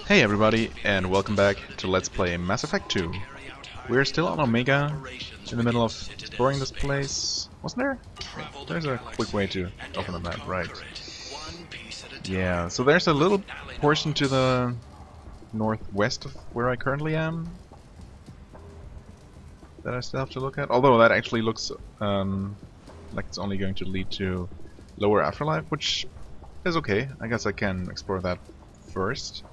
Hey everybody, and welcome back to Let's Play Mass Effect 2. We're still on Omega, in the middle of exploring this place. Wasn't there? Wait, there's a quick way to open the map, right. Yeah, so there's a little portion to the northwest of where I currently am that I still have to look at. Although that actually looks like it's only going to lead to lower afterlife, which is okay. I guess I can explore that first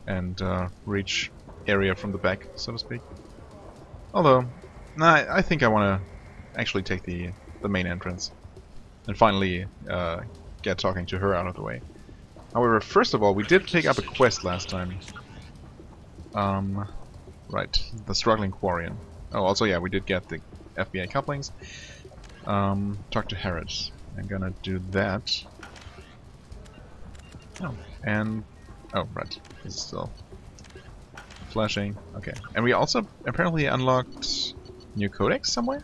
and reach area from the back, so to speak. Although, nah, I think I want to actually take the main entrance and finally get talking to her out of the way. However, first of all, we did pick up a quest last time. Right, the struggling Quarian. Oh, also, yeah, we did get the FBI couplings. Talk to Herod. I'm gonna do that. Oh, and oh, right, this is still flashing. Okay, and we also apparently unlocked new codex somewhere.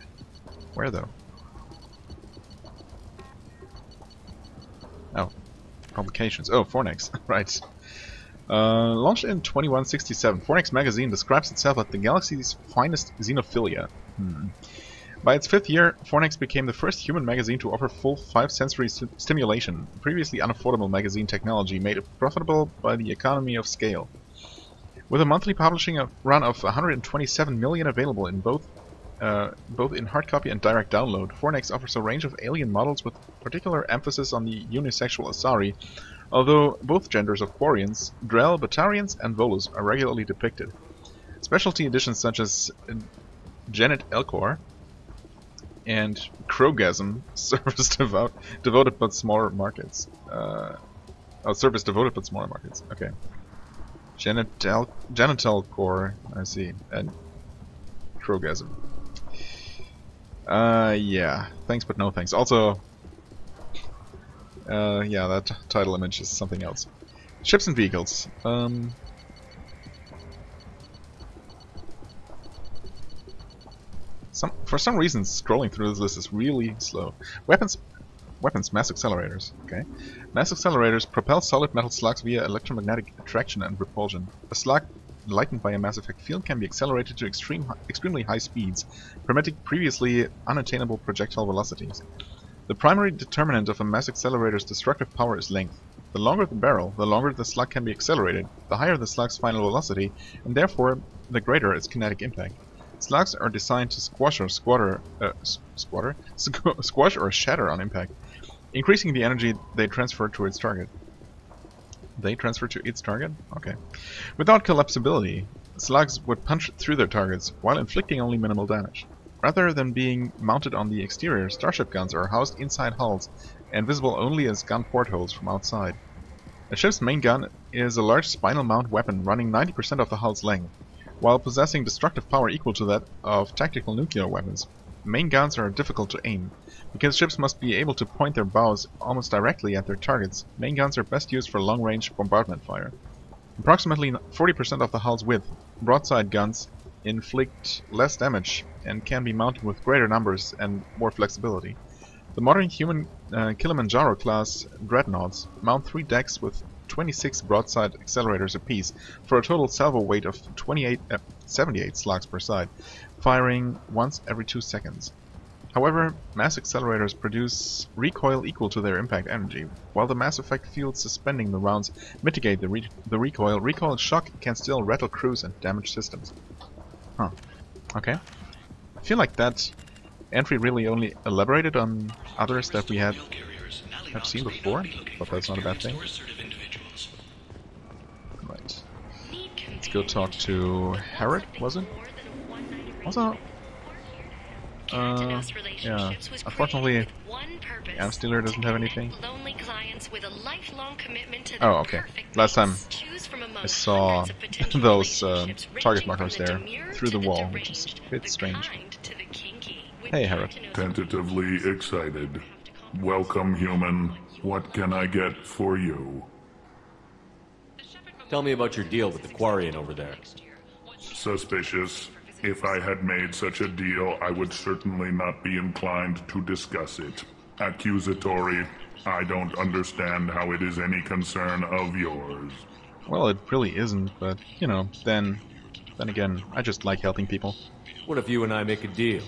Where though? Oh, publications. Oh, Fornex. Right. Launched in 2167, Fornex magazine describes itself as the galaxy's finest xenophilia. By its 5th year, Fornex became the first human magazine to offer full 5-sensory stimulation, previously unaffordable magazine technology made profitable by the economy of scale. With a monthly publishing run of 127 million available in both in hard copy and direct download, Fornex offers a range of alien models with particular emphasis on the unisexual Asari, although both genders of Quarians, Drell, Batarians, and Volus are regularly depicted. Specialty editions such as Janet Elcor and Krogasm service devoted but smaller markets. Service devoted but smaller markets. Okay. Genital core, I see, and Krogasm. Yeah. Thanks, but no thanks. Also, yeah, that title image is something else. Ships and vehicles. For some reason, scrolling through this list is really slow. Weapons, mass accelerators. Okay. Mass accelerators propel solid metal slugs via electromagnetic attraction and repulsion. A slug lightened by a Mass Effect field can be accelerated to extremely high speeds, permitting previously unattainable projectile velocities. The primary determinant of a mass accelerator's destructive power is length. The longer the barrel, the longer the slug can be accelerated, the higher the slug's final velocity, and therefore the greater its kinetic impact. Slugs are designed to squash or squash or shatter on impact, increasing the energy they transfer to its target. They transfer to its target? Okay. Without collapsibility, slugs would punch through their targets while inflicting only minimal damage. Rather than being mounted on the exterior, starship guns are housed inside hulls and visible only as gun portholes from outside. A ship's main gun is a large spinal mount weapon running 90% of the hull's length. While possessing destructive power equal to that of tactical nuclear weapons, main guns are difficult to aim. Because ships must be able to point their bows almost directly at their targets, main guns are best used for long-range bombardment fire. Approximately 40% of the hull's width, broadside guns inflict less damage and can be mounted with greater numbers and more flexibility. The modern human Kilimanjaro-class dreadnoughts mount 3 decks with 26 broadside accelerators apiece for a total salvo weight of 78 slugs per side, firing once every 2 seconds. However, mass accelerators produce recoil equal to their impact energy. While the Mass Effect fields suspending the rounds mitigate the recoil shock can still rattle crews and damage systems. Huh. Okay. I feel like that entry really only elaborated on others that we have seen before, but that's not a bad thing. Right. Let's go talk to Herod, was it? Also, yeah, unfortunately, Amstealer doesn't have anything. Oh, okay. Last time I saw those target markers there through the wall, which is a bit strange. Hey, Herod. Tentatively excited. Welcome, human. What can I get for you? Tell me about your deal with the Quarian over there. Suspicious. If I had made such a deal, I would certainly not be inclined to discuss it. Accusatory. I don't understand how it is any concern of yours. Well, it really isn't, but, you know, then again, I just like helping people. What if you and I make a deal?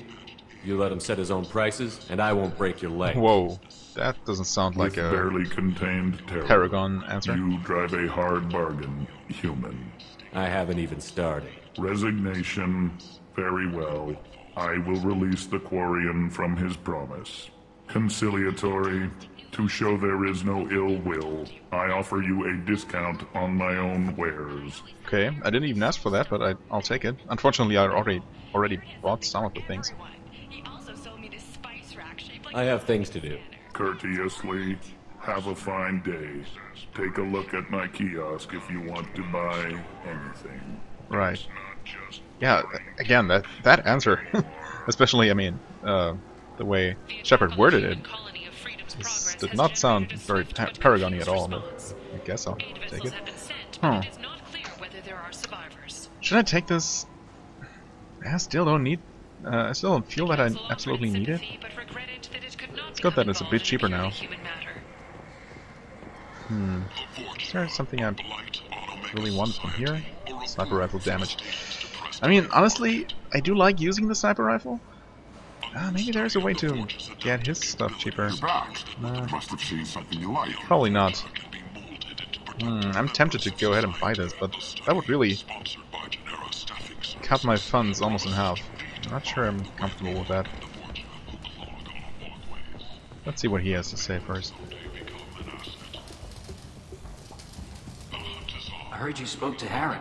You let him set his own prices, and I won't break your leg. Whoa, that doesn't sound like With a barely contained terror, Paragon answer. you drive a hard bargain, human. I haven't even started. Resignation, very well. I will release the Quarian from his promise. Conciliatory, to show there is no ill will, I offer you a discount on my own wares. Okay, I didn't even ask for that, but I'll take it. Unfortunately, I already bought some of the things. I have things to do. Courteously, have a fine day. Take a look at my kiosk if you want to buy anything. Right. Yeah, again, that answer, especially, I mean, the way Shepard worded it, did not sound very Paragon-y at all, but I guess I'll take it. Huh. Should I take this? I still don't need... I still don't feel that I absolutely need it. It's good that it's a bit cheaper now. Is there something I really want from here? Sniper rifle damage. I mean, honestly, I do like using the sniper rifle. Maybe there's a way to get his stuff cheaper. Must have seen something you like. Probably not. I'm tempted to go ahead and buy this, but that would really cut my funds almost in half. I'm not sure I'm comfortable with that. Let's see what he has to say first. I heard you spoke to Harry.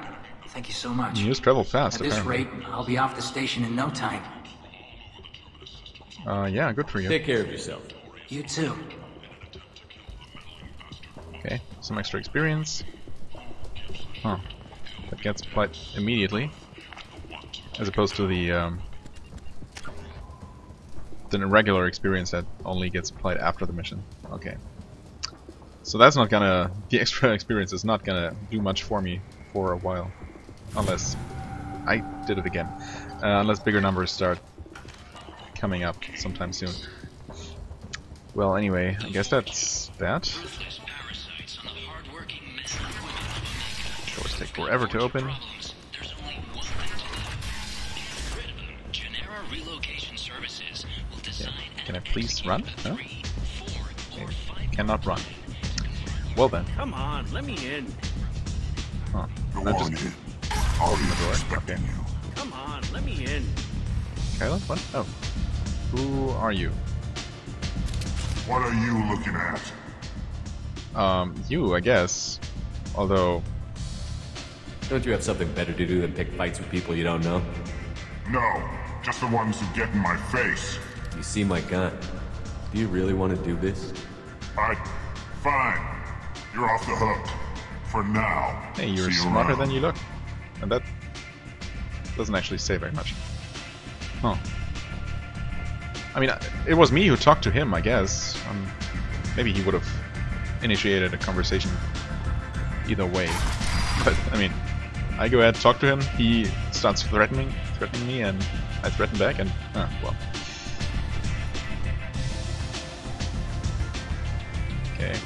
Thank you so much. News travel fast, At this apparently. rate, I'll be off the station in no time. Yeah, good for you. Take care of yourself. You too. Okay, some extra experience. Huh. That gets applied immediately. As opposed to the regular experience that only gets applied after the mission. Okay. So that's not gonna... The extra experience is not gonna do much for me for a while. Unless I did it again. Unless bigger numbers start coming up sometime soon. Well, anyway, I guess that's that. Doors take forever to open. Okay. Can I please run? No? Okay. Cannot run. Well then. Come on, let me in. Huh. Go Not on just in. I'll be the door. expecting Okay. you. Come on, let me in. Kyla? What? Oh. Who are you? What are you looking at? You, I guess. Although... Don't you have something better to do than pick fights with people you don't know? No, just the ones who get in my face. You see my gun. Do you really want to do this? Fine. You're off the hook. For now. Hey, you're See you smarter around. than you look. And that doesn't actually say very much. Huh. I mean, it was me who talked to him, I guess. Maybe he would have initiated a conversation either way. But, I mean, I go ahead, talk to him, he starts threatening me, and I threaten back, and, well. Okay.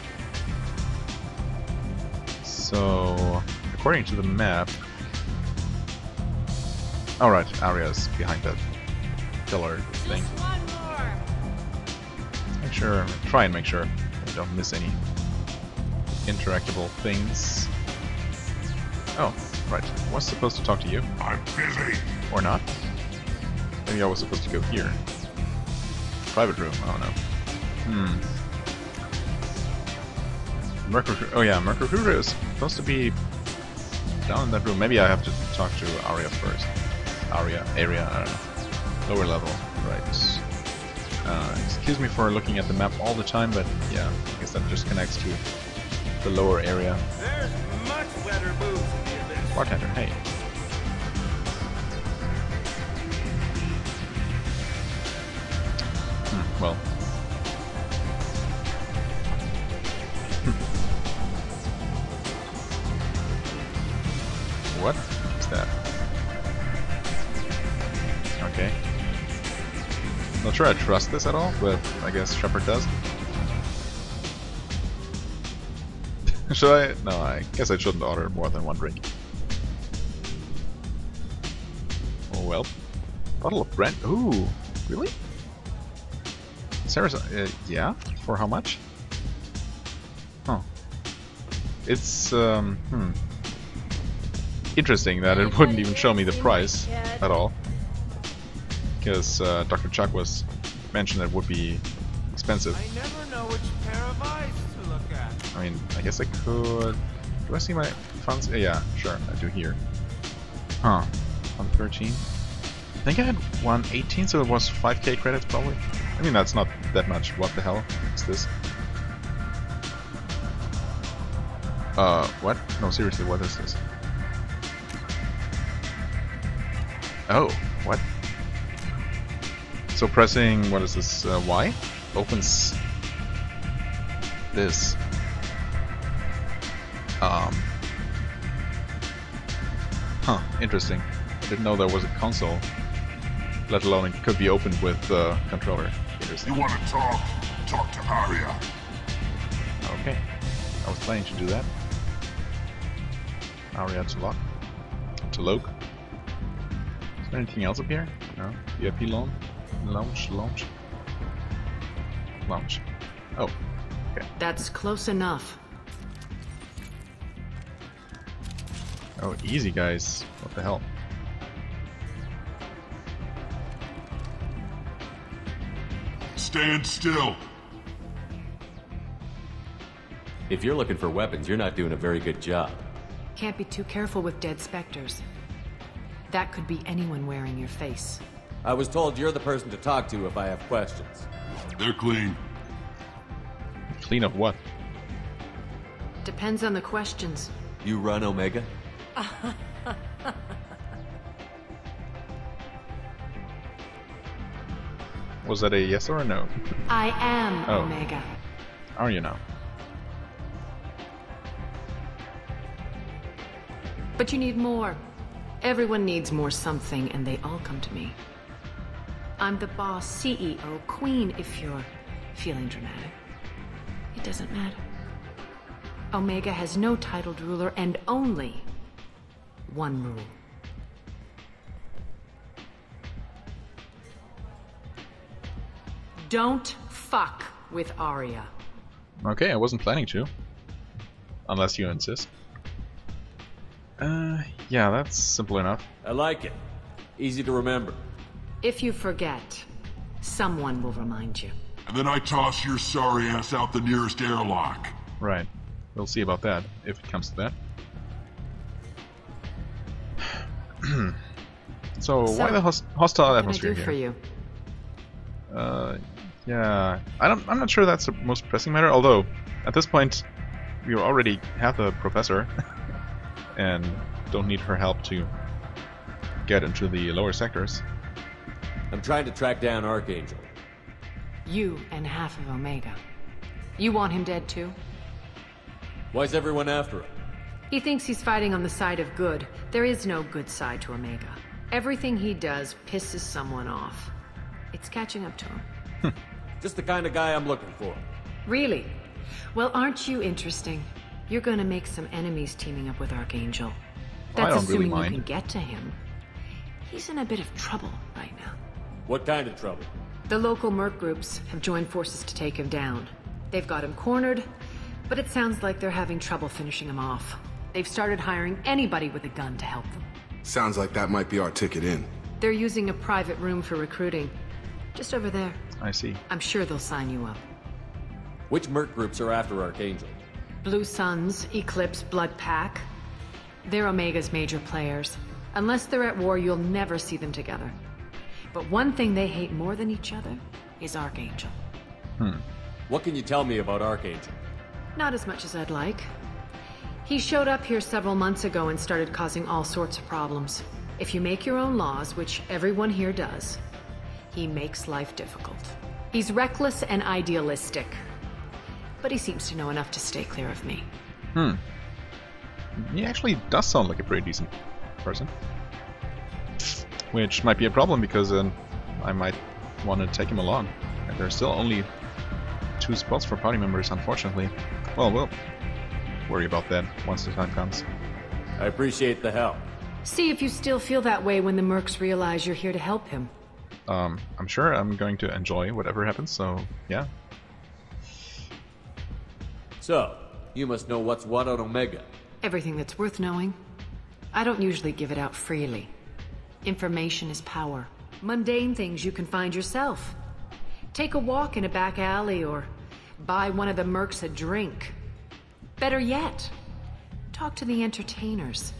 So, according to the map... Alright, Arya's behind that pillar thing. Make sure, try and make sure I don't miss any interactable things. Oh, right. I was supposed to talk to you. I'm busy. Or not. Maybe I was supposed to go here. Private room, oh no. Oh yeah, Mercurochrome is supposed to be down in that room. Maybe I have to talk to Arya first. Arya, I don't know. Lower level, right. Excuse me for looking at the map all the time, but yeah, I guess that just connects to the lower area. There's much better moves in the abyss. Bartender, hey. Well. What is that? Okay. Not sure I trust this at all, but I guess Shepard does. Should I? No, I guess I shouldn't order more than one drink. Oh well. Bottle of brand. Ooh, really? Sarah's. Yeah. For how much? Huh. It's interesting that it wouldn't even show me the price at all, because Dr. Chuck was mentioned it would be expensive. I never know which pair of eyes to look at. I mean, I guess I could. Do I see my funds? Yeah, sure, I do here. Huh. 113. I think I had 118, so it was 5k credits probably. I mean, that's not that much. What the hell is this? What? No, seriously, what is this? Oh, what? So pressing, what is this, Y? Opens this. Huh, interesting. I didn't know there was a console, let alone it could be opened with the controller. Interesting. You want to talk? Talk to Arya. Okay, I was planning to do that. Arya to lock. To Loke. Is there anything else up here? No. VIP loan? Lounge. Oh. Okay. That's close enough. Oh, easy guys. What the hell? Stand still. If you're looking for weapons, you're not doing a very good job. Can't be too careful with dead specters. That could be anyone wearing your face. I was told you're the person to talk to if I have questions. They're clean. Clean of what? Depends on the questions. You run Omega? Was that a yes or a no? I am Oh. Omega. Are you now? But you need more. Everyone needs more something, and they all come to me. I'm the boss, CEO, queen, if you're feeling dramatic. It doesn't matter. Omega has no titled ruler and only one rule. Don't fuck with Arya. Okay, I wasn't planning to. Unless you insist. Yeah, that's simple enough. I like it. Easy to remember. If you forget, someone will remind you. And then I toss your sorry ass out the nearest airlock. Right. We'll see about that, if it comes to that. So why the hostile What can I atmosphere do here? for you? Yeah, I'm not sure that's the most pressing matter. Although at this point, we already have the professor, and don't need her help to get into the lower sectors. I'm trying to track down Archangel. You and half of Omega. You want him dead too? Why's everyone after him? He thinks he's fighting on the side of good. There is no good side to Omega. Everything he does pisses someone off. It's catching up to him. Just the kind of guy I'm looking for. Really? Well, aren't you interesting? You're gonna make some enemies teaming up with Archangel. I That's don't really assuming mind. you can get to him. He's in a bit of trouble right now. What kind of trouble? The local merc groups have joined forces to take him down. They've got him cornered, but it sounds like they're having trouble finishing him off. They've started hiring anybody with a gun to help them. Sounds like that might be our ticket in. They're using a private room for recruiting. Just over there. I see. I'm sure they'll sign you up. Which merc groups are after Archangel? Blue Suns, Eclipse, Blood Pack. They're Omega's major players. Unless they're at war, you'll never see them together. But one thing they hate more than each other is Archangel. What can you tell me about Archangel? Not as much as I'd like. He showed up here several months ago and started causing all sorts of problems. If you make your own laws, which everyone here does, he makes life difficult. He's reckless and idealistic. But he seems to know enough to stay clear of me. He actually does sound like a pretty decent person. Which might be a problem because I might want to take him along. And there's still only 2 spots for party members, unfortunately. Well, worry about that once the time comes. I appreciate the help. See if you still feel that way when the mercs realize you're here to help him. I'm sure I'm going to enjoy whatever happens, so yeah. So, you must know what's what on Omega. Everything that's worth knowing. I don't usually give it out freely. Information is power. Mundane things you can find yourself. Take a walk in a back alley or buy one of the mercs a drink. Better yet, talk to the entertainers.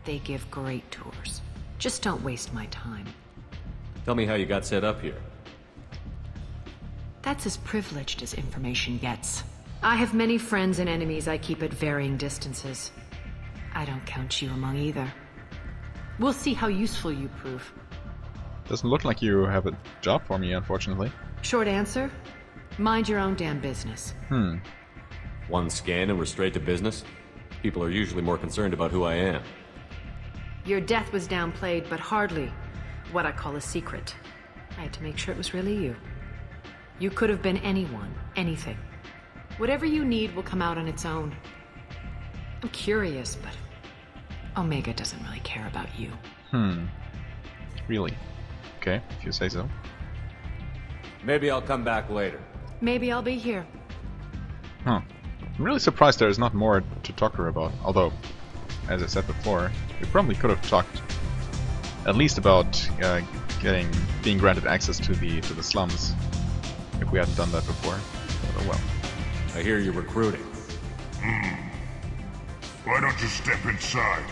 They give great tours. Just don't waste my time. Tell me how you got set up here. That's as privileged as information gets. I have many friends and enemies I keep at varying distances. I don't count you among either. We'll see how useful you prove. Doesn't look like you have a job for me, unfortunately. Short answer? Mind your own damn business. One scan and we're straight to business? People are usually more concerned about who I am. Your death was downplayed, but hardly what I call a secret. I had to make sure it was really you. You could have been anyone, anything. Whatever you need will come out on its own. I'm curious, but Omega doesn't really care about you. Really? Okay, if you say so. Maybe I'll come back later. Maybe I'll be here. Huh. I'm really surprised there's not more to talk to her about. Although, as I said before, we probably could have talked at least about being granted access to the slums if we hadn't done that before. But, oh well. I hear you're recruiting. Why don't you step inside?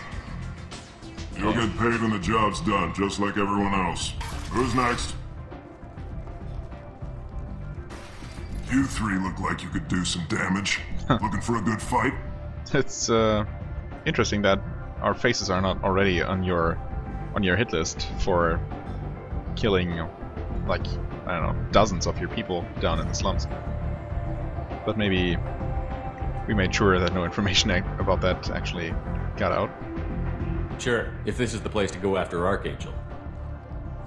You'll get paid when the job's done, just like everyone else. Who's next? You three look like you could do some damage. Looking for a good fight? It's interesting that our faces are not already on your hit list for killing, like, I don't know, dozens of your people down in the slums. But maybe we made sure that no information about that actually got out. Sure, if this is the place to go after Archangel.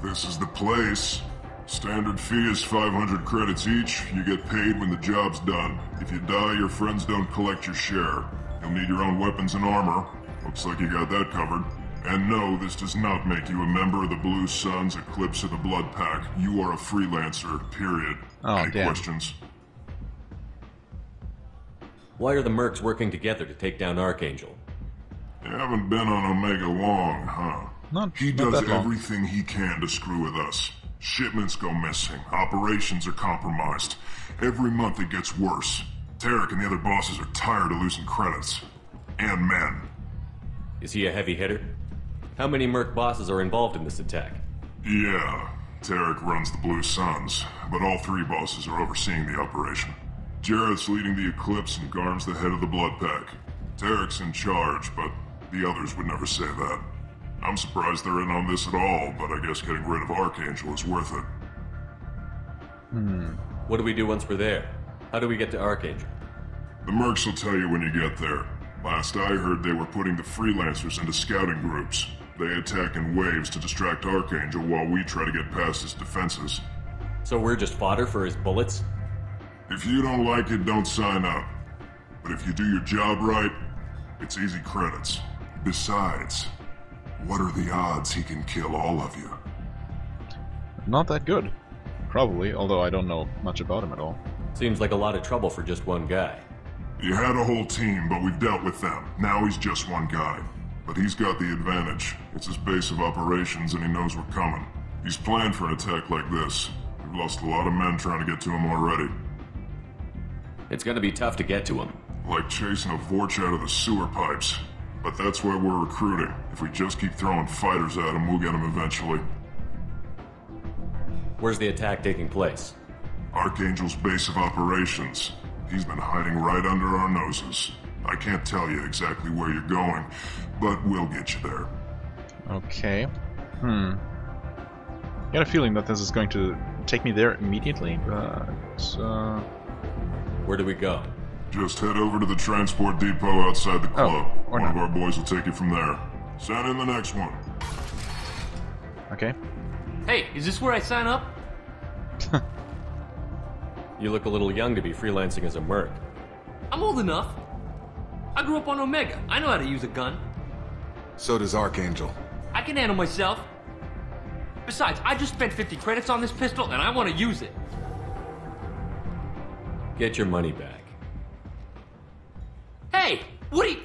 This is the place. Standard fee is 500 credits each. You get paid when the job's done. If you die, your friends don't collect your share. You'll need your own weapons and armor. Looks like you got that covered. And no, this does not make you a member of the Blue Suns, Eclipse, or the Blood Pack. You are a freelancer, period. Oh, Any damn. questions? Why are the mercs working together to take down Archangel? You haven't been on Omega long, huh? He Not does that long. everything he can to screw with us. Shipments go missing. Operations are compromised. Every month it gets worse. Tarek and the other bosses are tired of losing credits. And men. Is he a heavy hitter? How many merc bosses are involved in this attack? Yeah, Tarek runs the Blue Suns, but all three bosses are overseeing the operation. Jarrett's leading the Eclipse and Garm's the head of the Blood Pack. Tarek's in charge, but the others would never say that. I'm surprised they're in on this at all, but I guess getting rid of Archangel is worth it. What do we do once we're there? How do we get to Archangel? The mercs will tell you when you get there. Last I heard, they were putting the freelancers into scouting groups. They attack in waves to distract Archangel while we try to get past his defenses. So we're just fodder for his bullets? If you don't like it, don't sign up. But if you do your job right, it's easy credits. Besides, what are the odds he can kill all of you? Not that good. Probably, although I don't know much about him at all. Seems like a lot of trouble for just one guy. You had a whole team, but we've dealt with them. Now he's just one guy. But he's got the advantage. It's his base of operations and he knows we're coming. He's planned for an attack like this. We've lost a lot of men trying to get to him already. It's gonna be tough to get to him. Like chasing a Vorch out of the sewer pipes. But that's why we're recruiting. If we just keep throwing fighters at him, we'll get him eventually. Where's the attack taking place? Archangel's base of operations. He's been hiding right under our noses. I can't tell you exactly where you're going, but we'll get you there. Okay. I got a feeling that this is going to take me there immediately, but... Where do we go? Just head over to the transport depot outside the club. or One of not. our boys will take you from there. Send in the next one. Okay. Hey, is this where I sign up? You look a little young to be freelancing as a merc. I'm old enough. I grew up on Omega. I know how to use a gun. So does Archangel. I can handle myself. Besides, I just spent 50 credits on this pistol, and I want to use it. Get your money back. Hey, what are you...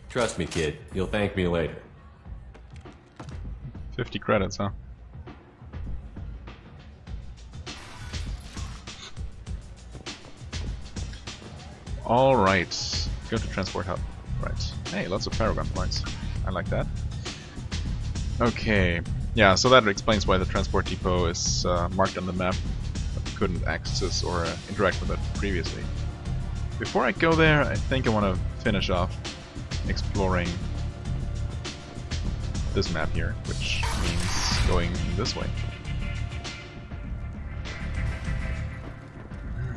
Trust me, kid. You'll thank me later. 50 credits, huh? Alright. Go to transport hub. Right. Hey, lots of Paragon points. I like that. Okay. Yeah, so that explains why the transport depot is marked on the map. But we couldn't access or interact with it previously. Before I go there, I think I want to finish off exploring this map here, which means going this way.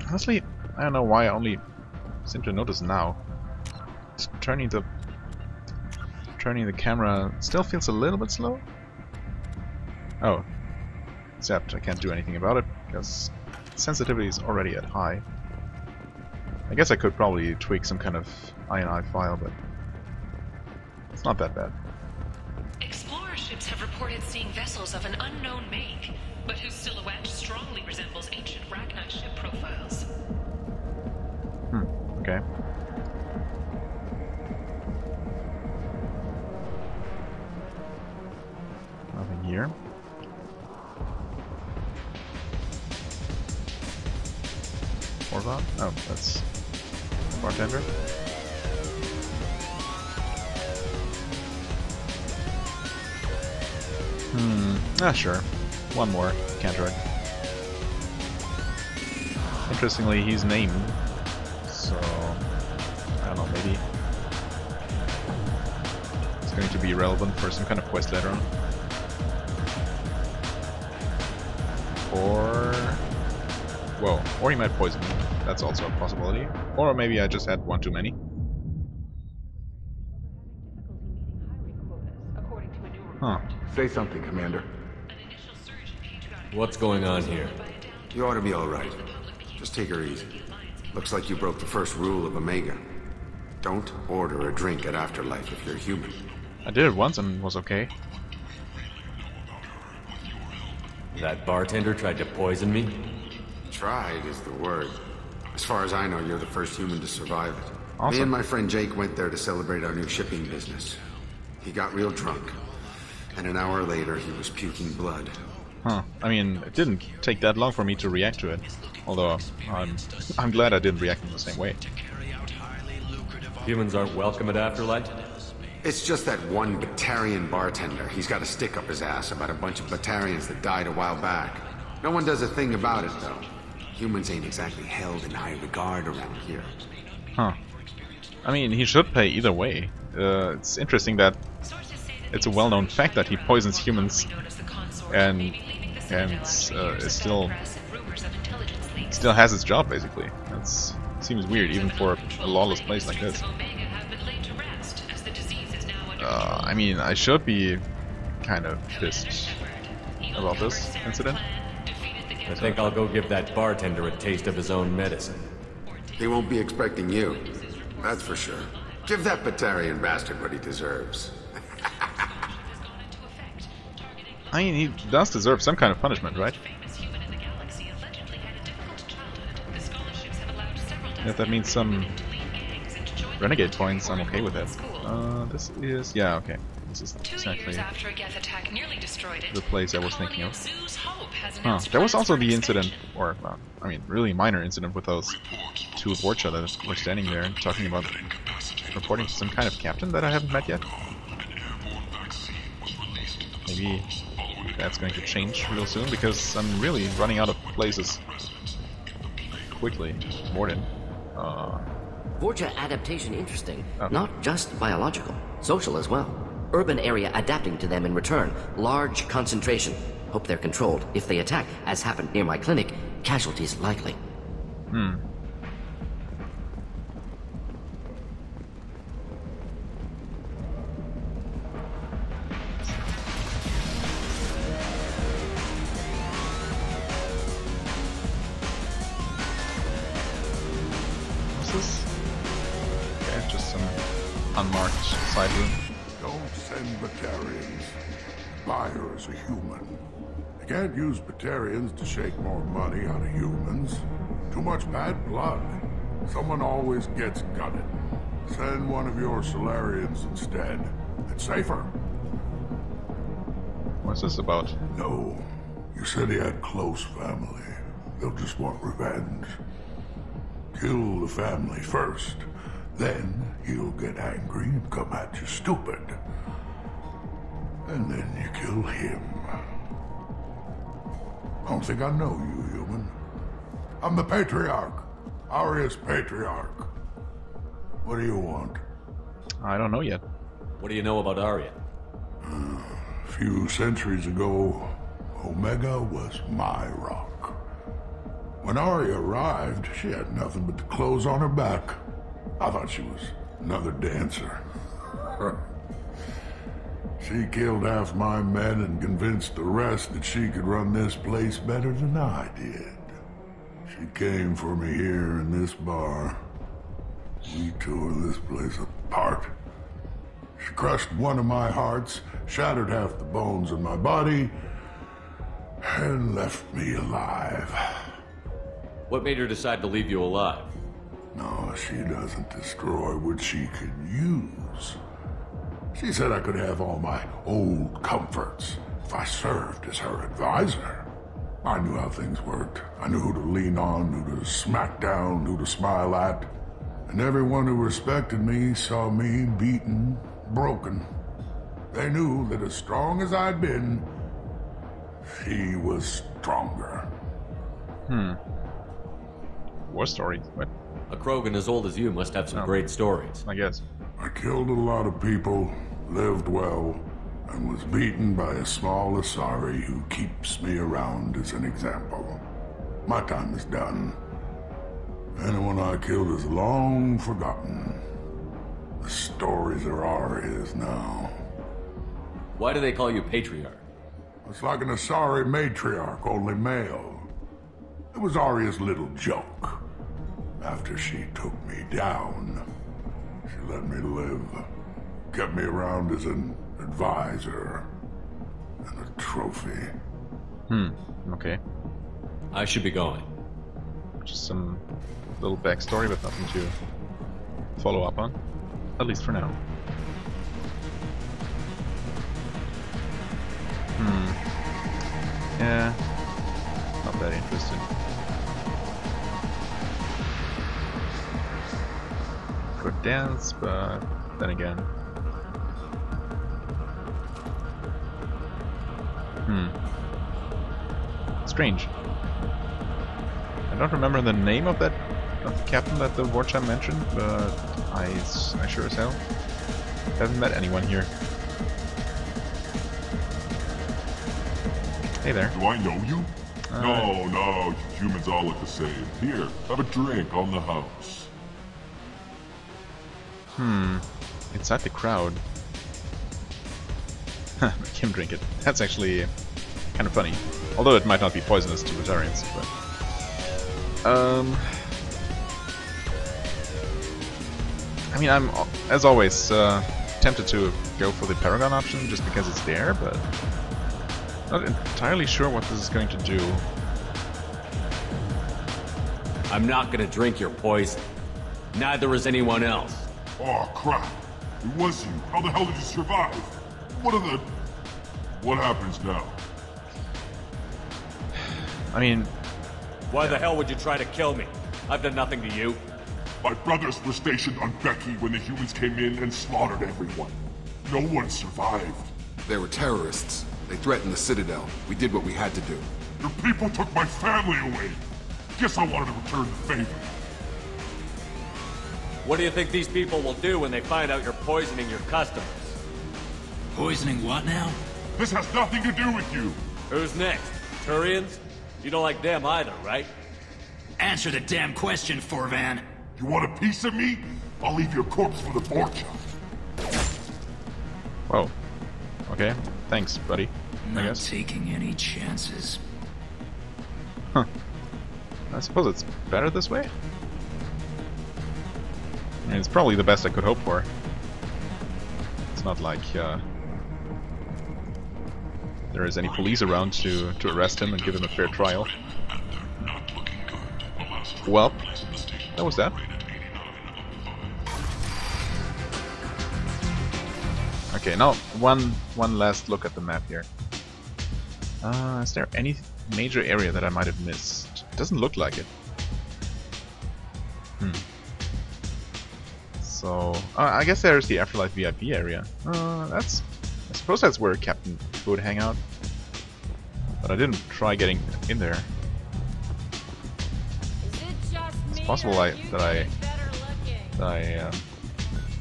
Honestly, I don't know why I only seem to notice now. Turning the camera still feels a little bit slow. Oh, except I can't do anything about it because sensitivity is already at high. I guess I could probably tweak some kind of INI file, but it's not that bad. Explorer ships have reported seeing vessels of an unknown make, but whose silhouette strongly resembles ancient Ragnar ship profiles. Okay. Nothing here. Orvon? Oh, that's bartender. Sure. One more. Cantroid. Interestingly, he's named, so I don't know, maybe it's going to be relevant for some kind of quest later on. Or... whoa, or he might poison me. That's also a possibility. Or maybe I just had one too many. Huh. Say something, Commander. What's going on here? You ought to be alright. Just take her easy. Looks like you broke the first rule of Omega. Don't order a drink at Afterlife if you're human. I did it once and was okay. That bartender tried to poison me? Tried is the word. As far as I know, you're the first human to survive it. Awesome. Me and my friend Jake went there to celebrate our new shipping business. He got real drunk. And an hour later, he was puking blood. Huh. I mean, it didn't take that long for me to react to it. Although, I'm glad I didn't react in the same way. Humans aren't welcome at Afterlife? It's just that one Batarian bartender. He's got a stick up his ass about a bunch of Batarians that died a while back. No one does a thing about it, though. Humans ain't exactly held in high regard around here. Huh. I mean, he should pay either way. It's interesting that it's a well-known fact that he poisons humans and still has his job, basically. That seems weird, even for a lawless place like this. I mean, I should be kind of pissed about this incident. I think I'll go give that bartender a taste of his own medicine. He won't be expecting you. That's for sure. Give that Batarian bastard what he deserves. I mean, he does deserve some kind of punishment, right? If that means some renegade points, I'm okay with it. This is... yeah, okay. This is exactly the place I was thinking of. Huh. There was also the incident, or, I mean, really minor incident with those two Vorcha that were standing there talking about reporting to some kind of captain that I haven't met yet. Maybe that's going to change real soon, because I'm really running out of places quickly. Morden. Vorcha adaptation interesting. Not just biological, social as well. Urban area adapting to them in return. Large concentration. Hope they're controlled. If they attack, as happened near my clinic, casualties likely. What's this? Okay, just unmarked side room. Don't send Batarians. Buy her as a human. You can't use Batarians to shake more money out of humans. Too much bad blood. Someone always gets gutted. Send one of your Solarians instead. It's safer. What's this about? No. You said he had close family. They'll just want revenge. Kill the family first. Then he'll get angry and come at you stupid. And then you kill him. I don't think I know you, human. I'm the Patriarch. Aria's Patriarch. What do you want? I don't know yet. What do you know about Arya? A few centuries ago, Omega was my rock. When Arya arrived, she had nothing but the clothes on her back. I thought she was another dancer. She killed half my men and convinced the rest that she could run this place better than I did. She came for me here in this bar. We tore this place apart. She crushed one of my hearts, shattered half the bones in my body, and left me alive. What made her decide to leave you alive? No, she doesn't destroy what she could use. She said I could have all my old comforts if I served as her advisor. I knew how things worked. I knew who to lean on, who to smack down, who to smile at. And everyone who respected me saw me beaten, broken. They knew that as strong as I'd been, she was stronger. War story? What? A Krogan as old as you must have some great stories. I guess. I killed a lot of people, lived well, and was beaten by a small Asari who keeps me around as an example. My time is done. Anyone I killed is long forgotten. The stories are Arya's now. Why do they call you Patriarch? It's like an Asari matriarch, only male. It was Arya's little joke. After she took me down, she let me live. Kept me around as an advisor and a trophy. Okay. I should be going. Just some little backstory, but nothing to follow up on. At least for now. Yeah. Not that interested. Could dance, but then again. Strange. I don't remember the name of the captain that the warchime mentioned, but I sure as hell haven't met anyone here. Hey there. Do I know you? No, humans all look the same. Here, have a drink on the house. Inside the crowd. Make him drink it. That's actually kind of funny. Although it might not be poisonous to vegetarians, but... I mean, I'm, as always, tempted to go for the Paragon option just because it's there, but... not entirely sure what this is going to do. I'm not gonna drink your poison. Neither is anyone else. Oh, crap. It was you. How the hell did you survive? What happens now? I mean... Why the hell would you try to kill me? I've done nothing to you. My brothers were stationed on Becky when the humans came in and slaughtered everyone. No one survived. They were terrorists. They threatened the Citadel. We did what we had to do. Your people took my family away. Guess I wanted to return the favor. What do you think these people will do when they find out you're poisoning your customers? Poisoning what now? This has nothing to do with you. Who's next? Turians? You don't like them either, right? Answer the damn question, Forvan. You want a piece of me? I'll leave your corpse for the Vorcha. Whoa. Okay. Thanks, buddy. I Not guess. taking any chances. Huh. I suppose it's better this way? I mean, it's probably the best I could hope for. not like there is any police around to arrest him and give him a fair trial. Well, that was that. Okay, now one last look at the map here. Is there any major area that I might have missed? Doesn't look like it. So I guess there's the Afterlife VIP area. I suppose that's where Captain would hang out. But I didn't try getting in there. It's possible that I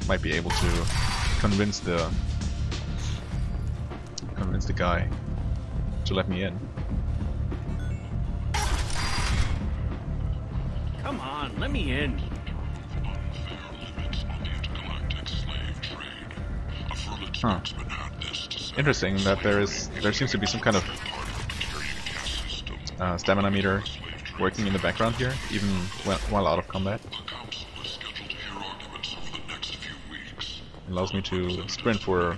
might be able to convince the guy to let me in. Come on, let me in. Huh. Interesting that there seems to be some kind of stamina meter working in the background here, even while out of combat. It allows me to sprint for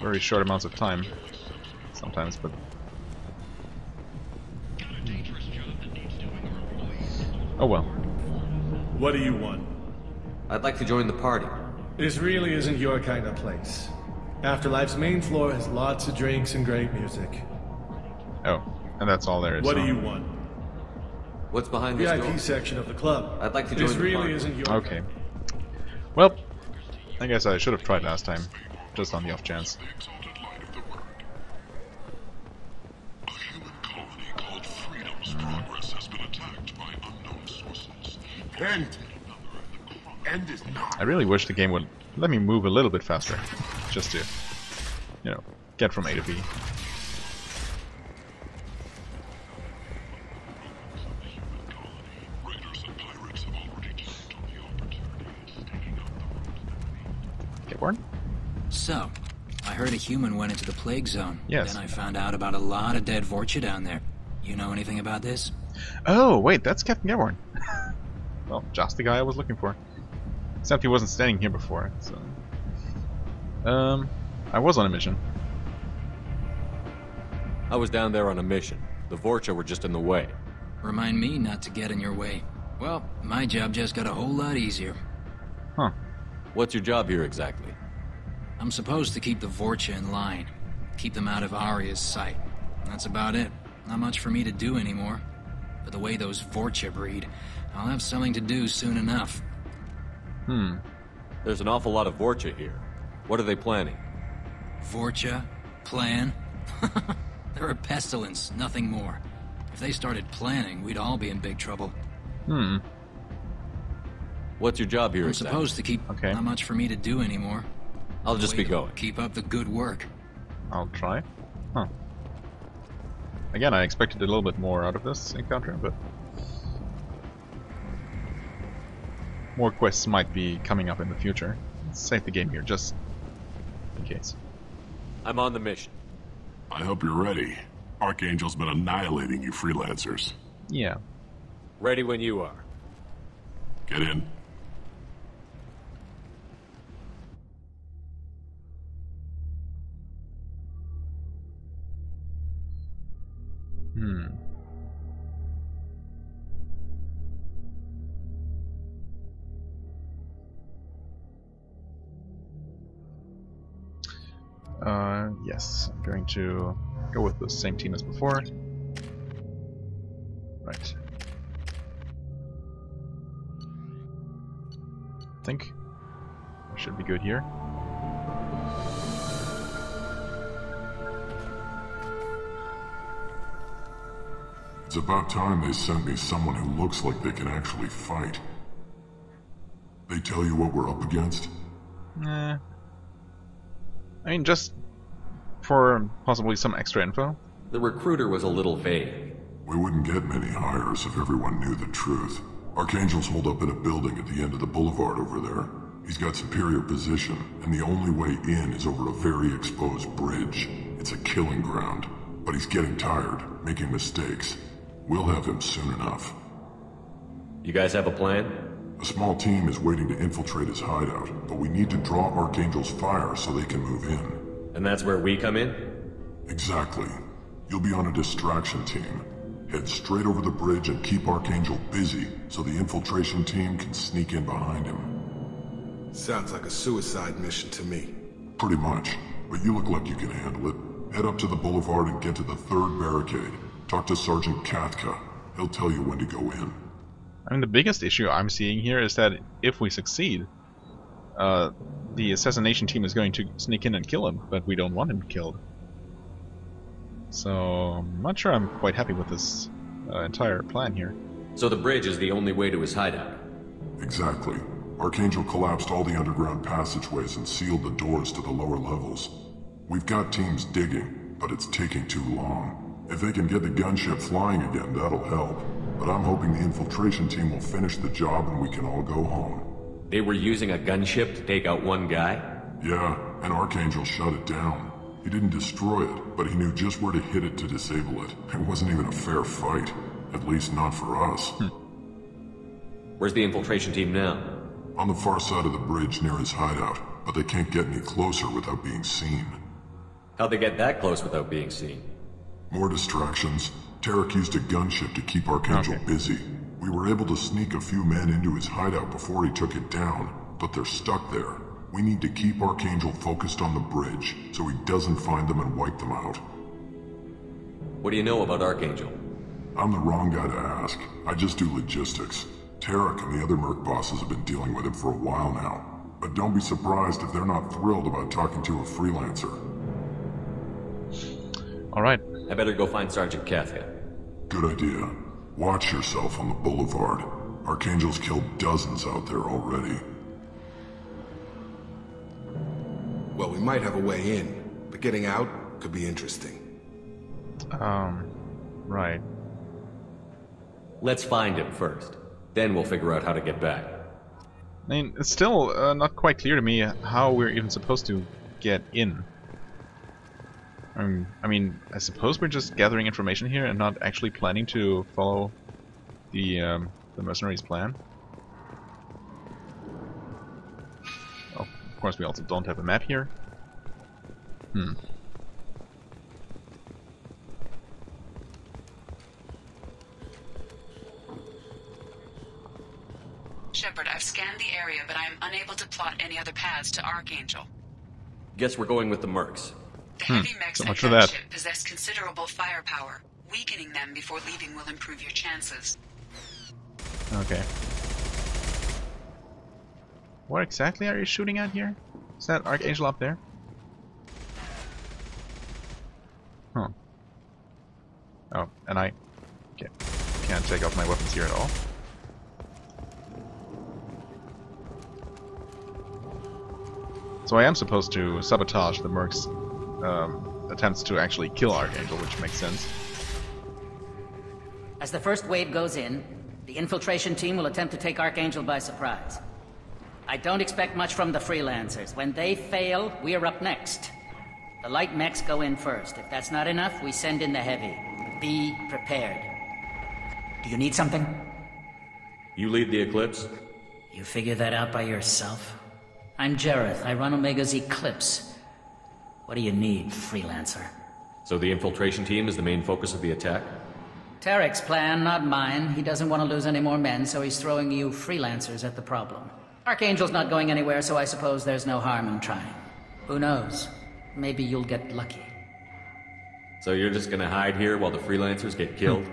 very short amounts of time sometimes, but oh well. What do you want? I'd like to join the party. This really isn't your kind of place. Afterlife's main floor has lots of drinks and great music. Oh, and that's all there is. What do you want? What's behind this door? VIP section of the club. I'd like to join the party. This really isn't your... Okay. Well, I guess I should have tried last time, just on the off chance. End is not. I really wish the game would let me move a little bit faster, just to, you know, get from A to B. Get born? So, I heard a human went into the plague zone. Yes. Then I found out about a lot of dead Vorcha down there. You know anything about this? Oh, wait, that's Captain Gaborn. Well, just the guy I was looking for. Except he wasn't standing here before, so... I was on a mission. I was down there on a mission. The Vorcha were just in the way. Remind me not to get in your way. Well, my job just got a whole lot easier. Huh. What's your job here exactly? I'm supposed to keep the Vorcha in line. Keep them out of Arya's sight. That's about it. Not much for me to do anymore. But the way those Vorcha breed, I'll have something to do soon enough. There's an awful lot of Vorcha here. What are they planning? Vorcha? Plan? They're a pestilence, nothing more. If they started planning, we'd all be in big trouble. What's your job here I'm exactly? supposed to keep... Okay. Not much for me to do anymore. I'll just be going. Keep up the good work. I'll try. Huh. Again, I expected a little bit more out of this encounter, but... more quests might be coming up in the future. Let's save the game here, just in case. I'm on the mission. I hope you're ready. Archangel's been annihilating you freelancers. Yeah. Ready when you are. Get in. Yes, I'm going to go with the same team as before. Right. I think I should be good here. It's about time they sent me someone who looks like they can actually fight. They tell you what we're up against? Nah. I mean, just for possibly some extra info. The recruiter was a little vague. We wouldn't get many hires if everyone knew the truth. Archangel's holed up in a building at the end of the boulevard over there. He's got superior position, and the only way in is over a very exposed bridge. It's a killing ground, but he's getting tired, making mistakes. We'll have him soon enough. You guys have a plan? A small team is waiting to infiltrate his hideout, but we need to draw Archangel's fire so they can move in. And that's where we come in? Exactly. You'll be on a distraction team. Head straight over the bridge and keep Archangel busy so the infiltration team can sneak in behind him. Sounds like a suicide mission to me. Pretty much, but you look like you can handle it. Head up to the boulevard and get to the 3rd barricade. Talk to Sergeant Kathka. He'll tell you when to go in. I mean, the biggest issue I'm seeing here is that if we succeed, the assassination team is going to sneak in and kill him, but we don't want him killed. So, I'm not sure I'm quite happy with this entire plan here. So the bridge is the only way to his hideout? Exactly. Archangel collapsed all the underground passageways and sealed the doors to the lower levels. We've got teams digging, but it's taking too long. If they can get the gunship flying again, that'll help. But I'm hoping the infiltration team will finish the job and we can all go home. They were using a gunship to take out one guy? Yeah, and Archangel shut it down. He didn't destroy it, but he knew just where to hit it to disable it. It wasn't even a fair fight. At least not for us. Where's the infiltration team now? On the far side of the bridge near his hideout, but they can't get any closer without being seen. How'd they get that close without being seen? More distractions. Tarek used a gunship to keep Archangel busy. We were able to sneak a few men into his hideout before he took it down, but they're stuck there. We need to keep Archangel focused on the bridge, so he doesn't find them and wipe them out. What do you know about Archangel? I'm the wrong guy to ask. I just do logistics. Tarek and the other merc bosses have been dealing with him for a while now. But don't be surprised if they're not thrilled about talking to a freelancer. Alright. I better go find Sergeant Kathka. Good idea. Watch yourself on the boulevard. Archangel's killed dozens out there already. Well, we might have a way in, but getting out could be interesting. Right. Let's find him first. Then we'll figure out how to get back. I mean, it's still not quite clear to me how we're even supposed to get in. I mean, I suppose we're just gathering information here and not actually planning to follow the mercenaries' plan. Oh, of course we also don't have a map here. Shepard, I've scanned the area, but I am unable to plot any other paths to Archangel. Guess we're going with the mercs. The heavy mechs and gunship possess considerable firepower. Weakening them before leaving will improve your chances. Okay. What exactly are you shooting at here? Is that Archangel up there? Huh. Oh, and I can't take off my weapons here at all. So I am supposed to sabotage the mercs' attempts to actually kill Archangel, which makes sense. As the first wave goes in, the infiltration team will attempt to take Archangel by surprise. I don't expect much from the freelancers. When they fail, we're up next. The light mechs go in first. If that's not enough, we send in the heavy. Be prepared. Do you need something? You lead the Eclipse? You figure that out by yourself? I'm Jareth. I run Omega's Eclipse. What do you need, freelancer? So the infiltration team is the main focus of the attack? Tarek's plan, not mine. He doesn't want to lose any more men, so he's throwing you freelancers at the problem. Archangel's not going anywhere, so I suppose there's no harm in trying. Who knows? Maybe you'll get lucky. So you're just gonna hide here while the freelancers get killed?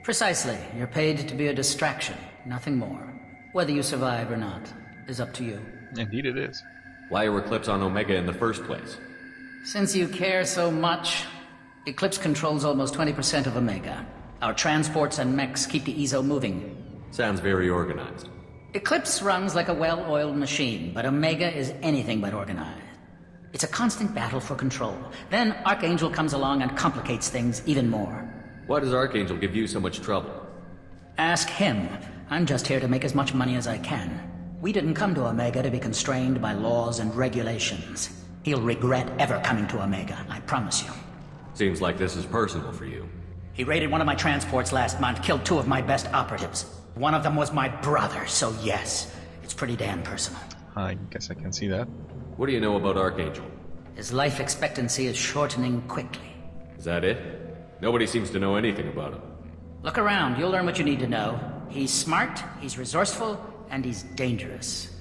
Precisely. You're paid to be a distraction, nothing more. Whether you survive or not is up to you. Indeed it is. Why are Eclipse on Omega in the first place? Since you care so much, Eclipse controls almost 20% of Omega. Our transports and mechs keep the EZO moving. Sounds very organized. Eclipse runs like a well-oiled machine, but Omega is anything but organized. It's a constant battle for control. Then Archangel comes along and complicates things even more. Why does Archangel give you so much trouble? Ask him. I'm just here to make as much money as I can. We didn't come to Omega to be constrained by laws and regulations. He'll regret ever coming to Omega, I promise you. Seems like this is personal for you. He raided one of my transports last month, killed 2 of my best operatives. One of them was my brother, so yes, it's pretty damn personal. I guess I can see that. What do you know about Archangel? His life expectancy is shortening quickly. Is that it? Nobody seems to know anything about him. Look around, you'll learn what you need to know. He's smart, he's resourceful, and he's dangerous.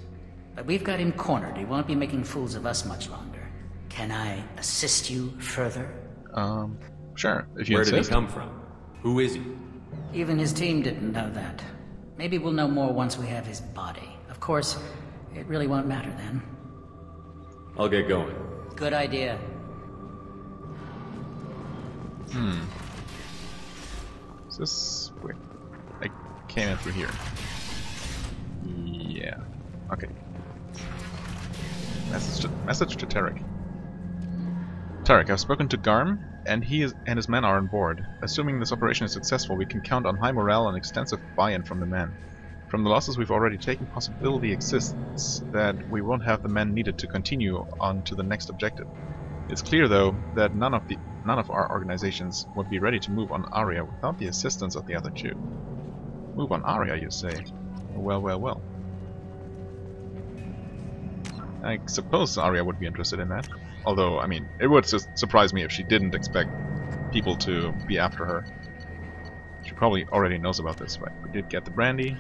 But we've got him cornered. He won't be making fools of us much longer. Can I assist you further? Sure, if you Where insist. did he come from? Who is he? Even his team didn't know that. Maybe we'll know more once we have his body. Of course, it really won't matter then. I'll get going. Good idea. Is this... Wait. I came in through here. Yeah. Okay. Message to Tarek. Tarek, I've spoken to Garm, and his men are on board. Assuming this operation is successful, we can count on high morale and extensive buy-in from the men. From the losses we've already taken, possibility exists that we won't have the men needed to continue on to the next objective. It's clear, though, that none of our organizations would be ready to move on Aria without the assistance of the other two. Move on Aria, you say? Well, well, well. I suppose Aria would be interested in that. Although, I mean, it would surprise me if she didn't expect people to be after her. She probably already knows about this, right? We did get the brandy.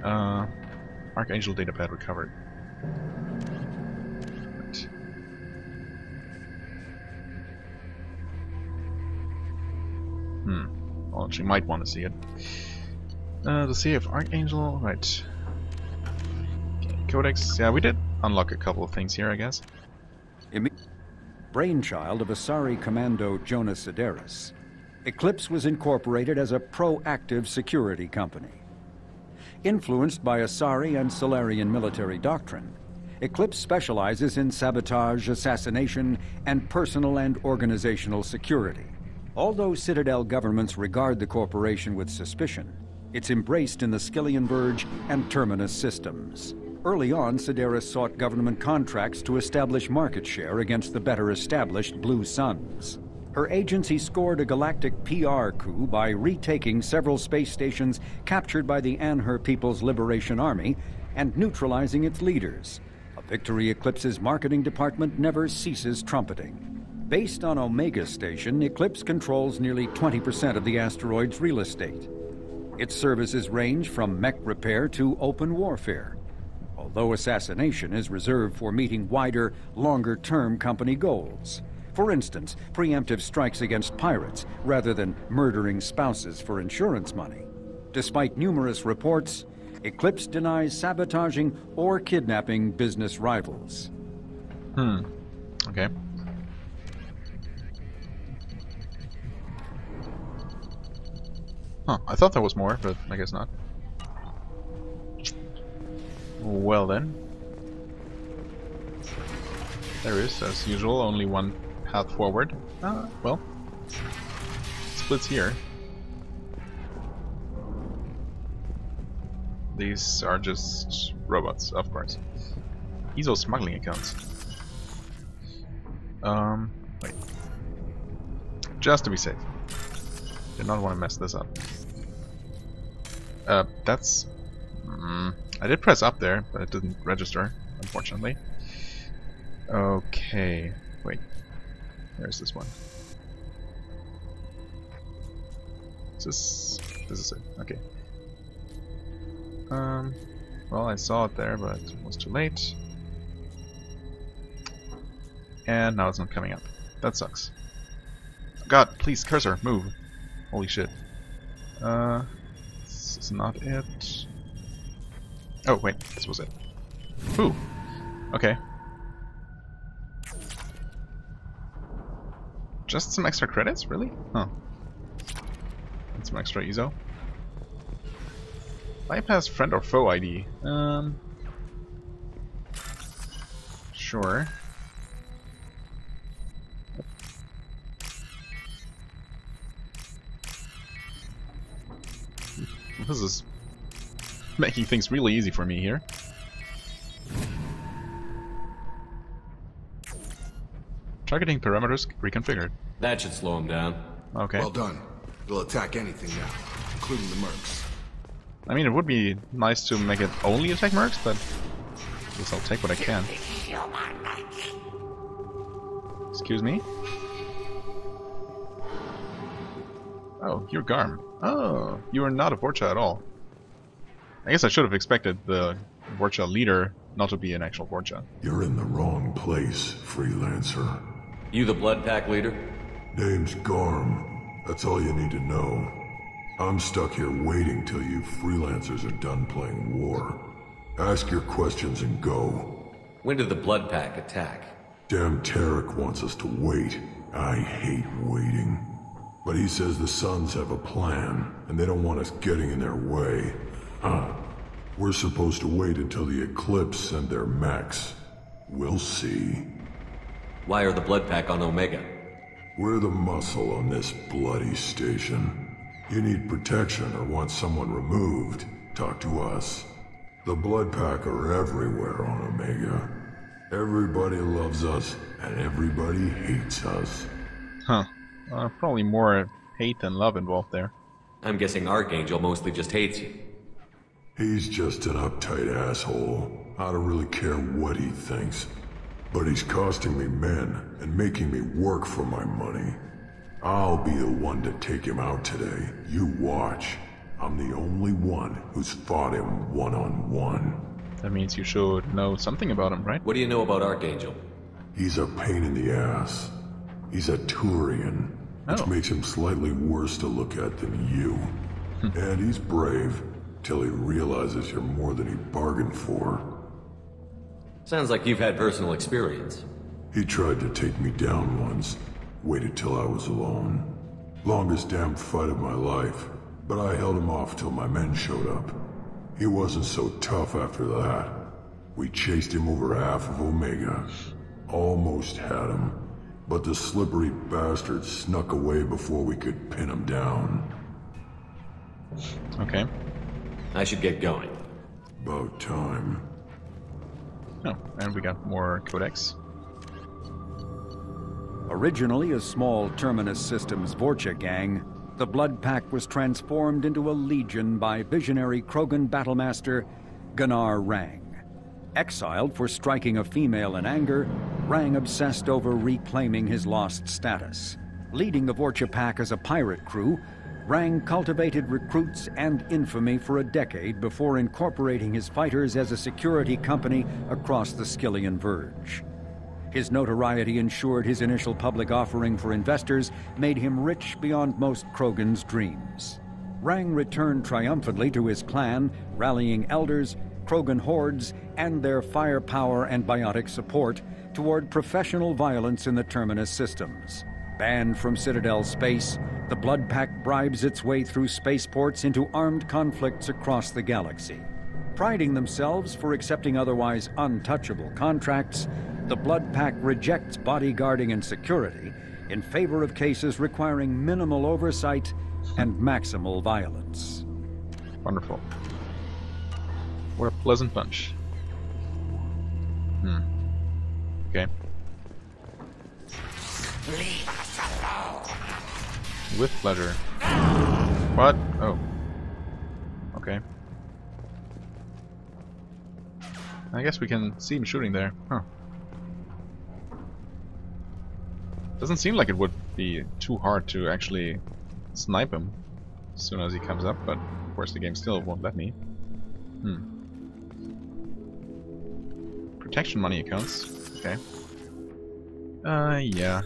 Archangel datapad recovered. Right. Well, she might want to see it. To see if Archangel... Right. Okay, Codex. Yeah, we did unlock a couple of things here, I guess. Brainchild of Asari Commando Jonas Sideris, Eclipse was incorporated as a proactive security company. Influenced by Asari and Solarian military doctrine, Eclipse specializes in sabotage, assassination, and personal and organizational security. Although Citadel governments regard the corporation with suspicion, it's embraced in the Skillian Verge and Terminus systems. Early on, Sideris sought government contracts to establish market share against the better-established Blue Suns. Her agency scored a galactic PR coup by retaking several space stations captured by the Anhur People's Liberation Army and neutralizing its leaders, a victory Eclipse's marketing department never ceases trumpeting. Based on Omega Station, Eclipse controls nearly 20% of the asteroid's real estate. Its services range from mech repair to open warfare, although assassination is reserved for meeting wider, longer-term company goals. For instance, preemptive strikes against pirates, rather than murdering spouses for insurance money. Despite numerous reports, Eclipse denies sabotaging or kidnapping business rivals. Okay. Huh, I thought there was more, but I guess not. Well then. There is, as usual, only one path forward. Well. Splits here. These are just robots, of course. Ezo smuggling accounts. Wait. Just to be safe. Did not want to mess this up. That's... I did press up there, but it didn't register, unfortunately. Okay, wait. Where's this one? This is it. Okay. Well, I saw it there, but it was too late. And now it's not coming up. That sucks. God, please, cursor, move. Holy shit. This is not it. Oh, wait, this was it. Ooh. Okay. Just some extra credits? Really? Huh. And some extra Ezo. Bypass friend or foe ID. Sure. This is making things really easy for me here. Targeting parameters reconfigured. That should slow him down. Okay. Well done. We'll attack anything now, including the mercs. I mean, it would be nice to make it only attack mercs, but I guess I'll take what I can. Excuse me? Oh, you're Garm. Oh, you are not a Vorcha at all. I guess I should have expected the Vorcha leader not to be an actual Vorcha. You're in the wrong place, freelancer. You the Blood Pack leader? Name's Garm. That's all you need to know. I'm stuck here waiting till you freelancers are done playing war. Ask your questions and go. When did the Blood Pack attack? Damn Tarek wants us to wait. I hate waiting. But he says the Suns have a plan, and they don't want us getting in their way. We're supposed to wait until the Eclipse send their mechs. We'll see. Why are the Blood Pack on Omega? We're the muscle on this bloody station. You need protection or want someone removed, talk to us. The Blood Pack are everywhere on Omega. Everybody loves us, and everybody hates us. Huh. Probably more hate than love involved there. I'm guessing Archangel mostly just hates you. He's just an uptight asshole. I don't really care what he thinks. But he's costing me men and making me work for my money. I'll be the one to take him out today. You watch. I'm the only one who's fought him one-on-one. That means you should know something about him, right? What do you know about Archangel? He's a pain in the ass. He's a Turian, which makes him slightly worse to look at than you. And he's brave, till he realizes you're more than he bargained for. Sounds like you've had personal experience. He tried to take me down once, waited till I was alone. Longest damn fight of my life, but I held him off till my men showed up. He wasn't so tough after that. We chased him over half of Omega. Almost had him, but the slippery bastard snuck away before we could pin him down. Okay. I should get going. About time. Oh, and we got more codex. Originally a small Terminus Systems Vorcha gang, the Blood Pack was transformed into a legion by visionary Krogan battlemaster Gunnar Rang. Exiled for striking a female in anger, Rang obsessed over reclaiming his lost status. Leading the Vorcha Pack as a pirate crew, Rang cultivated recruits and infamy for a decade before incorporating his fighters as a security company across the Skyllian Verge. His notoriety ensured his initial public offering for investors made him rich beyond most Krogan's dreams. Rang returned triumphantly to his clan, rallying elders, Krogan hordes, and their firepower and biotic support toward professional violence in the Terminus systems. Banned from Citadel space, the Blood Pack bribes its way through spaceports into armed conflicts across the galaxy. Priding themselves for accepting otherwise untouchable contracts, the Blood Pack rejects bodyguarding and security in favor of cases requiring minimal oversight and maximal violence. Wonderful. What a pleasant bunch. Okay. Leave us alone. With pleasure. What? Oh. Okay. I guess we can see him shooting there. Huh. Doesn't seem like it would be too hard to actually snipe him as soon as he comes up, but of course the game still won't let me. Protection money accounts. Okay. Yeah.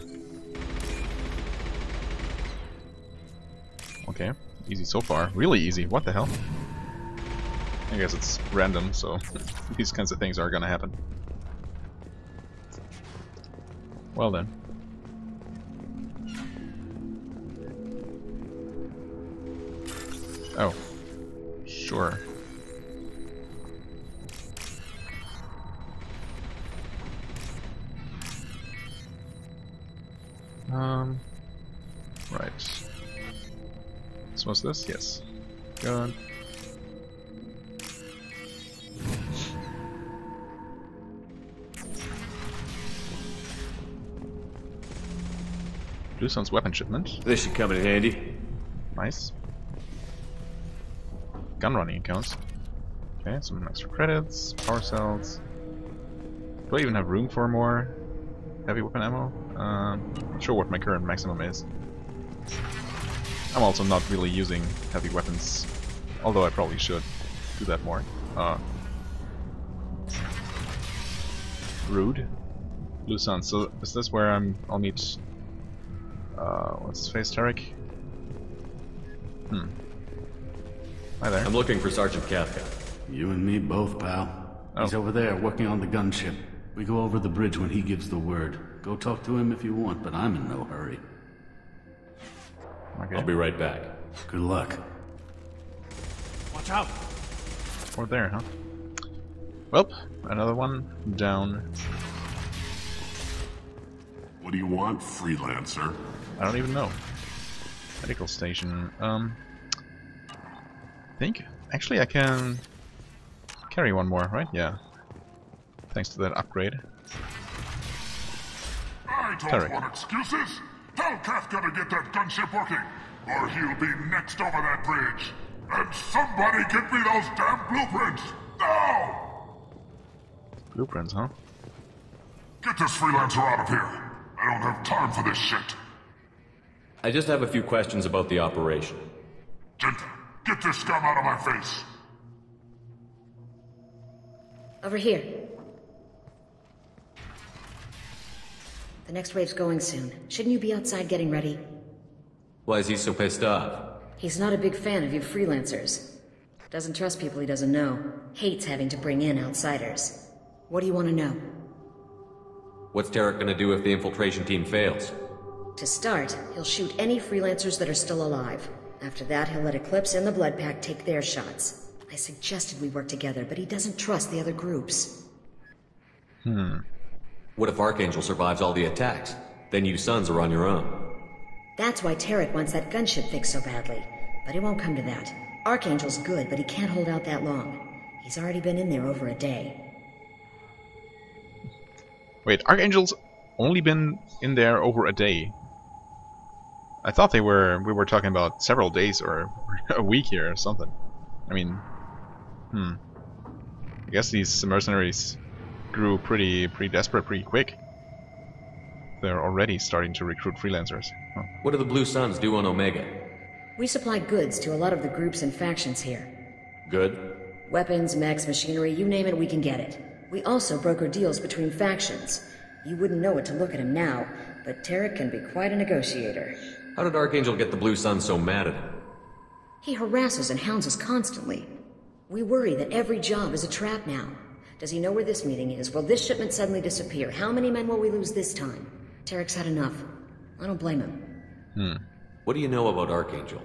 Okay. Easy so far. Really easy. What the hell? I guess it's random, so these kinds of things are gonna happen. Well then. Oh. Sure. Right. So what's this? Yes. Good. Bluestone's weapon shipment. This should come in handy. Nice. gun running accounts. Okay, some extra credits, power cells. Do I even have room for more heavy weapon ammo? Not sure what my current maximum is. I'm also not really using heavy weapons, although I probably should do that more. Rude. Blue Sun. So is this where I'll meet what's his face, Tarek? Hi there. I'm looking for Sergeant Kafka. You and me both, pal. He's over there working on the gunship. We go over the bridge when he gives the word. Go talk to him if you want, but I'm in no hurry. Okay. I'll be right back. Good luck. Watch out! Or there, huh? Well, another one down. What do you want, freelancer? I don't even know. Medical station. I think actually I can carry one more, right? Yeah. Thanks to that upgrade. I don't want excuses. Tell Kafka to get that gunship working, or he'll be next over that bridge. And somebody get me those damn blueprints now! Blueprints, huh? Get this freelancer out of here. I don't have time for this shit. I just have a few questions about the operation. Genta, get this scum out of my face. Over here. The next wave's going soon. Shouldn't you be outside getting ready? Why is he so pissed off? He's not a big fan of you freelancers. Doesn't trust people he doesn't know. Hates having to bring in outsiders. What do you want to know? What's Tarek gonna do if the infiltration team fails? To start, he'll shoot any freelancers that are still alive. After that, he'll let Eclipse and the Blood Pack take their shots. I suggested we work together, but he doesn't trust the other groups. What if Archangel survives all the attacks? Then you sons are on your own. That's why Tarek wants that gunship fixed so badly. But it won't come to that. Archangel's good, but he can't hold out that long. He's already been in there over a day. Wait, Archangel's only been in there over a day. I thought we were talking about several days or a week here or something. I mean, I guess these mercenaries grew pretty desperate pretty quick. They're already starting to recruit freelancers. Huh. What do the Blue Suns do on Omega? We supply goods to a lot of the groups and factions here. Good? Weapons, mechs, machinery, you name it, we can get it. We also broker deals between factions. You wouldn't know it to look at him now, but Tarek can be quite a negotiator. How did Archangel get the Blue Suns so mad at him? He harasses and hounds us constantly. We worry that every job is a trap now. Does he know where this meeting is? Will this shipment suddenly disappear? How many men will we lose this time? Tarek's had enough. I don't blame him. What do you know about Archangel?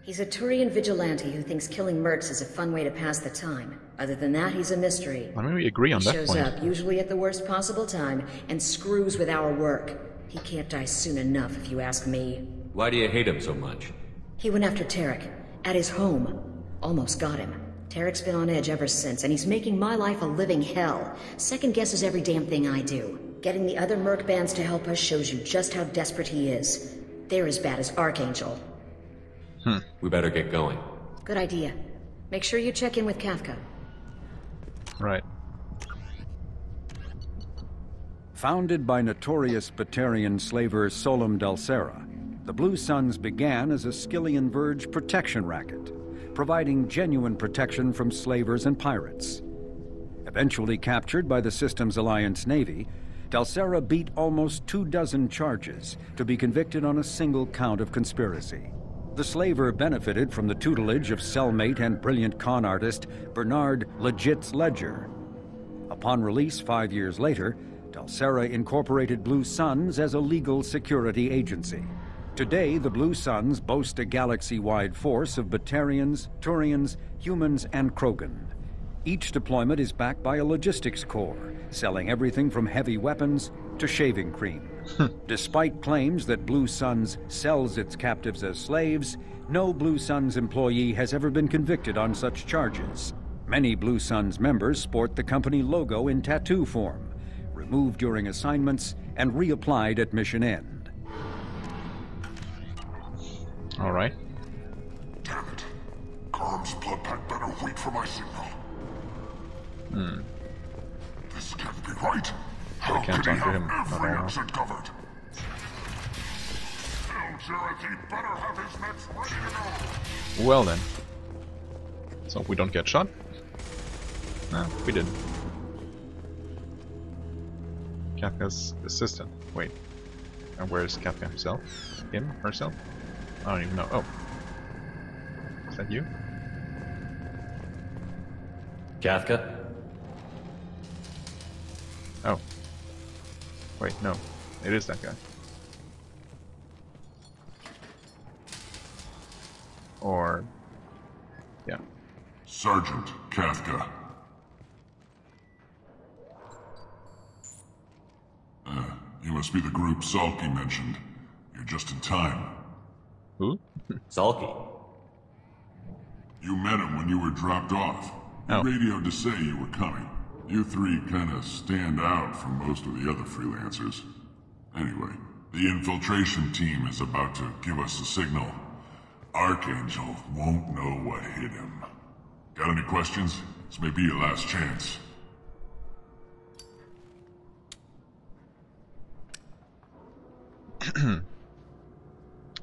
He's a Turian vigilante who thinks killing mercs is a fun way to pass the time. Other than that, he's a mystery. I mean, we agree on that point. He shows up, usually at the worst possible time, and screws with our work. He can't die soon enough, if you ask me. Why do you hate him so much? He went after Tarek. At his home. Almost got him. Tarek's been on edge ever since, and he's making my life a living hell. Second guesses every damn thing I do. Getting the other merc bands to help us shows you just how desperate he is. They're as bad as Archangel. We better get going. Good idea. Make sure you check in with Kafka. Right. Founded by notorious Batarian slaver Solum Dalsera, the Blue Suns began as a Skillian Verge protection racket, providing genuine protection from slavers and pirates. Eventually captured by the Systems Alliance Navy, Dalsera beat almost 24 charges to be convicted on a single count of conspiracy. The slaver benefited from the tutelage of cellmate and brilliant con artist Bernard Legit's Ledger. Upon release 5 years later, Dalsera incorporated Blue Suns as a legal security agency. Today, the Blue Suns boast a galaxy-wide force of Batarians, Turians, humans, and Krogan. Each deployment is backed by a logistics corps, selling everything from heavy weapons to shaving cream. Despite claims that Blue Suns sells its captives as slaves, no Blue Suns employee has ever been convicted on such charges. Many Blue Suns members sport the company logo in tattoo form, removed during assignments and reapplied at mission end. All right. Damn it. Arms blood pack better wait for my signal. This can't be right. How can't can he talk to have him every at all. exit covered? Tell Jareth he better have his mechs ready to go. Well then. So we don't get shot? No, we did. Kafka's assistant. Wait. And where's Kafka himself? Him? Herself? I don't even know. Oh. Is that you? Kafka? Oh. Wait, no. It is that guy. Or... yeah. Sergeant Kafka. You must be the group Salky mentioned. You're just in time. Who? Salky. You met him when you were dropped off. He radioed to say you were coming. You three kinda stand out from most of the other freelancers. Anyway, the infiltration team is about to give us a signal. Archangel won't know what hit him. Got any questions? This may be your last chance.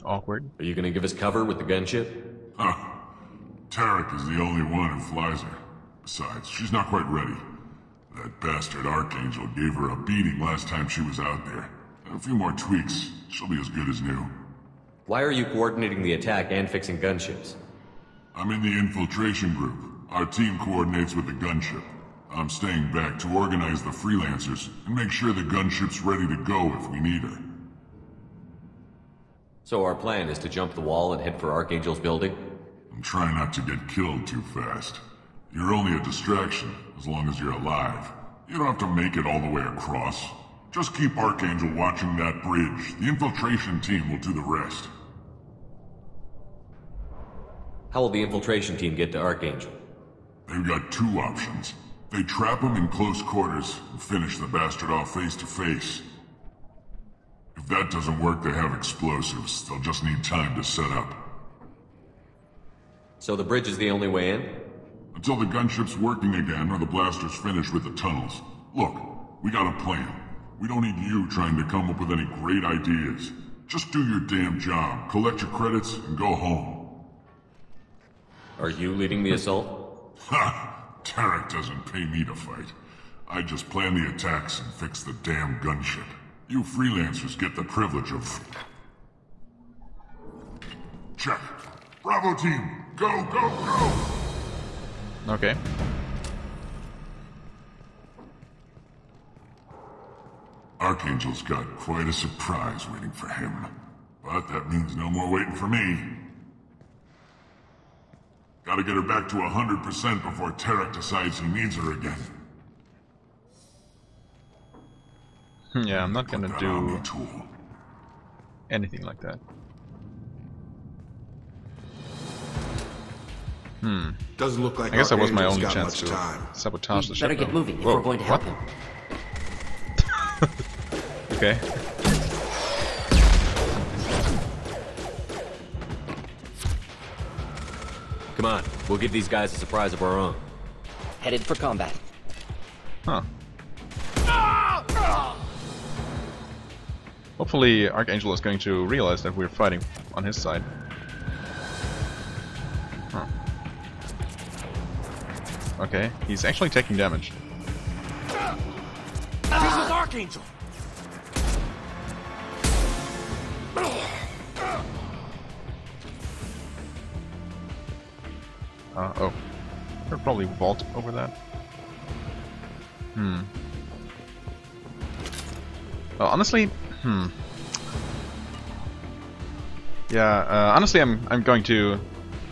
Awkward. Are you gonna give us cover with the gunship? Huh. Tarek is the only one who flies her. Besides, she's not quite ready. That bastard Archangel gave her a beating last time she was out there. A few more tweaks, she'll be as good as new. Why are you coordinating the attack and fixing gunships? I'm in the infiltration group. Our team coordinates with the gunship. I'm staying back to organize the freelancers and make sure the gunship's ready to go if we need her. So our plan is to jump the wall and head for Archangel's building? And try not to get killed too fast. You're only a distraction, as long as you're alive. You don't have to make it all the way across. Just keep Archangel watching that bridge. The infiltration team will do the rest. How will the infiltration team get to Archangel? They've got two options. They trap him in close quarters and finish the bastard off face to face. If that doesn't work, they have explosives. They'll just need time to set up. So the bridge is the only way in? Until the gunship's working again or the blasters finish with the tunnels. Look, we got a plan. We don't need you trying to come up with any great ideas. Just do your damn job, collect your credits, and go home. Are you leading the assault? Ha! Tarek doesn't pay me to fight. I just plan the attacks and fix the damn gunship. You freelancers get the privilege of... Check. Bravo team, go, go, go! Okay. Archangel's got quite a surprise waiting for him. But that means no more waiting for me. Gotta get her back to 100% before Tarek decides he needs her again. Yeah, I'm not gonna do anything like that. Doesn't look like I guess that was my only Archangel's chance got to much time. sabotage the Better ship. get moving if Whoa, we're going to help what? him. Okay. Come on, we'll give these guys a surprise of our own. Headed for combat. Huh. Hopefully Archangel is going to realize that we're fighting on his side. Huh. Okay, he's actually taking damage. This is Archangel! Oh. They'll probably vault over that. Well, honestly, yeah, honestly, I'm going to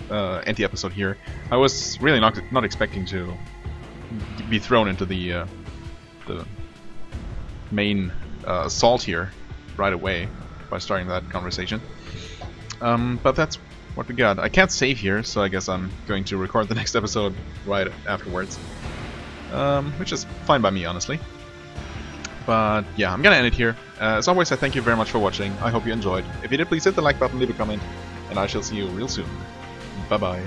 end the episode here. I was really not expecting to be thrown into the main assault here right away by starting that conversation. But that's what we got. I can't save here, so I guess I'm going to record the next episode right afterwards. Which is fine by me, honestly. But yeah, I'm gonna end it here. As always, I thank you very much for watching. I hope you enjoyed. If you did, please hit the like button, leave a comment, and I shall see you real soon. Bye bye.